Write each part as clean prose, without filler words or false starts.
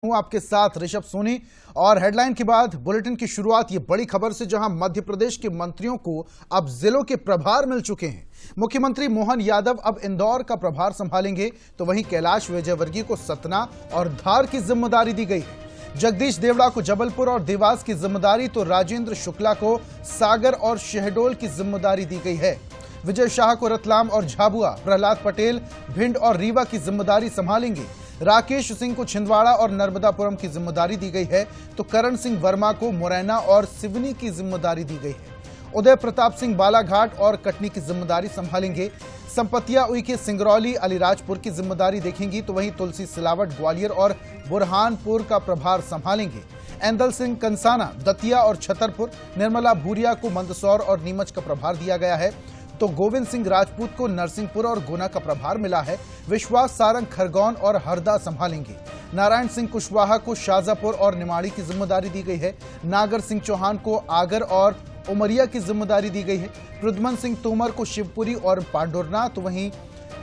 हूं आपके साथ ऋषभ सोनी। और हेडलाइन के बाद बुलेटिन की शुरुआत ये बड़ी खबर से, जहां मध्य प्रदेश के मंत्रियों को अब जिलों के प्रभार मिल चुके हैं। मुख्यमंत्री मोहन यादव अब इंदौर का प्रभार संभालेंगे, तो वहीं कैलाश विजयवर्गीय को सतना और धार की जिम्मेदारी दी गई है। जगदीश देवड़ा को जबलपुर और देवास की जिम्मेदारी, तो राजेंद्र शुक्ला को सागर और शहडोल की जिम्मेदारी दी गई है। विजय शाह को रतलाम और झाबुआ, प्रहलाद पटेल भिंड और रीवा की जिम्मेदारी संभालेंगे। राकेश सिंह को छिंदवाड़ा और नर्मदापुरम की जिम्मेदारी दी गई है, तो करण सिंह वर्मा को मुरैना और सिवनी की जिम्मेदारी दी गई है। उदय प्रताप सिंह बालाघाट और कटनी की जिम्मेदारी संभालेंगे। संपतिया उइके सिंगरौली अलीराजपुर की जिम्मेदारी देखेंगी, तो वहीं तुलसी सिलावट ग्वालियर और बुरहानपुर का प्रभार संभालेंगे। एंदल सिंह कंसाना दतिया और छतरपुर, निर्मला भूरिया को मंदसौर और नीमच का प्रभार दिया गया है, तो गोविंद सिंह राजपूत को नरसिंहपुर और गुना का प्रभार मिला है। विश्वास सारंग खरगोन और हरदा संभालेंगे। नारायण सिंह कुशवाहा को शाजापुर और निमाड़ी की जिम्मेदारी दी गई है। नागर सिंह चौहान को आगर और उमरिया की जिम्मेदारी दी गई है। प्रद्युम्न सिंह तोमर को शिवपुरी और पांडुरना, तो वहीं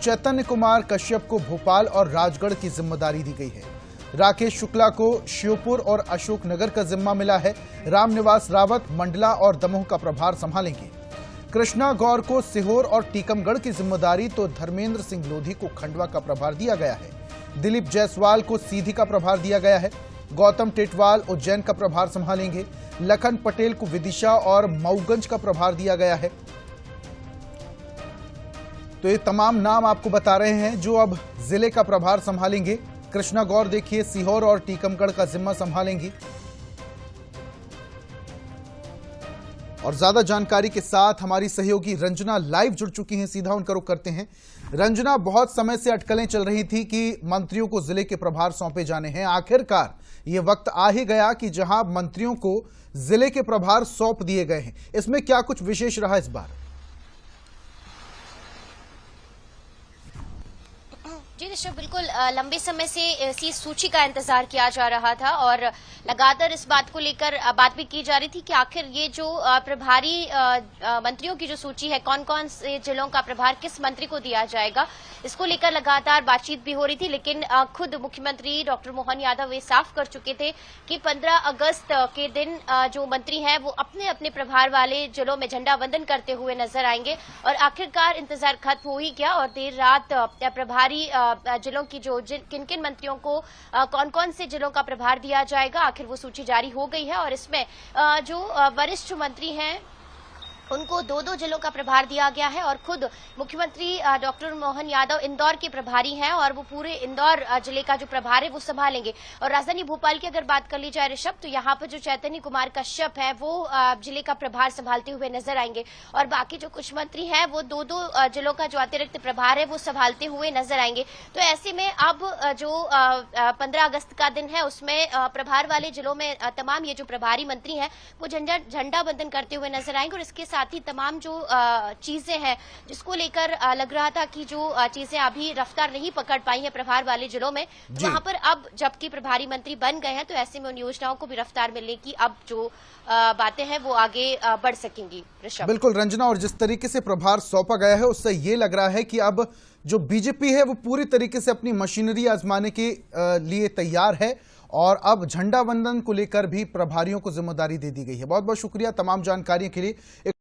चैतन्य कुमार कश्यप को भोपाल और राजगढ़ की जिम्मेदारी दी गई है। राकेश शुक्ला को श्योपुर और अशोकनगर का जिम्मा मिला है। रामनिवास रावत मंडला और दमोह का प्रभार संभालेंगे। कृष्णा गौर को सीहोर और टीकमगढ़ की जिम्मेदारी, तो धर्मेंद्र सिंह लोधी को खंडवा का प्रभार दिया गया है। दिलीप जायसवाल को सीधी का प्रभार दिया गया है। गौतम टेटवाल उज्जैन का प्रभार संभालेंगे। लखन पटेल को विदिशा और मऊगंज का प्रभार दिया गया है। तो ये तमाम नाम आपको बता रहे हैं जो अब जिले का प्रभार संभालेंगे। कृष्णा गौर देखिए सीहोर और टीकमगढ़ का जिम्मा संभालेंगी। और ज्यादा जानकारी के साथ हमारी सहयोगी रंजना लाइव जुड़ चुकी हैं, सीधा उनका रुख करते हैं। रंजना, बहुत समय से अटकलें चल रही थी कि मंत्रियों को जिले के प्रभार सौंपे जाने हैं। आखिरकार ये वक्त आ ही गया कि जहां मंत्रियों को जिले के प्रभार सौंप दिए गए हैं। इसमें क्या कुछ विशेष रहा इस बार? जी ऋषभ, बिल्कुल लंबे समय से इसी सूची का इंतजार किया जा रहा था और लगातार इस बात को लेकर बात भी की जा रही थी कि आखिर ये जो प्रभारी मंत्रियों की जो सूची है, कौन कौन से जिलों का प्रभार किस मंत्री को दिया जाएगा, इसको लेकर लगातार बातचीत भी हो रही थी। लेकिन खुद मुख्यमंत्री डॉक्टर मोहन यादव ये साफ कर चुके थे कि 15 अगस्त के दिन जो मंत्री हैं वो अपने अपने प्रभार वाले जिलों में झंडा वंदन करते हुए नजर आएंगे। और आखिरकार इंतजार खत्म हो ही गया और देर रात प्रभारी जिलों की जो किन किन मंत्रियों को कौन कौन से जिलों का प्रभार दिया जाएगा, आखिर वो सूची जारी हो गई है। और इसमें जो वरिष्ठ मंत्री हैं उनको 2-2 जिलों का प्रभार दिया गया है। और खुद मुख्यमंत्री डॉक्टर मोहन यादव इंदौर के प्रभारी हैं और वो पूरे इंदौर जिले का जो प्रभार है वो संभालेंगे। और राजधानी भोपाल की अगर बात कर ली जाए ऋषभ, तो यहाँ पर जो चैतन्य कुमार कश्यप है वो जिले का प्रभार संभालते हुए नजर आएंगे। और बाकी जो कुछ मंत्री हैं वो 2-2 जिलों का जो अतिरिक्त प्रभार है वो संभालते हुए नजर आएंगे। तो ऐसे में अब जो 15 अगस्त का दिन है उसमें प्रभार वाले जिलों में तमाम ये जो प्रभारी मंत्री हैं वो झंडा वंदन करते हुए नजर आएंगे। और इसके साथ ही तमाम जो चीजें हैं जिसको लेकर लग रहा था कि जो चीजें अभी रफ्तार नहीं पकड़ पाई है प्रभार वाले जिलों में, वहां पर अब जबकि प्रभारी मंत्री बन गए हैं तो ऐसे में उन योजनाओं को भी रफ्तार मिलने की अब जो बातें हैं वो आगे बढ़ सकेंगी। बिल्कुल रंजना, और जिस तरीके से प्रभार सौंपा गया है उससे ये लग रहा है कि अब जो बीजेपी है वो पूरी तरीके से अपनी मशीनरी आजमाने के लिए तैयार है और अब झंडा वंदन को लेकर भी प्रभारियों को जिम्मेदारी दे दी गई है। बहुत बहुत शुक्रिया तमाम जानकारियों के लिए।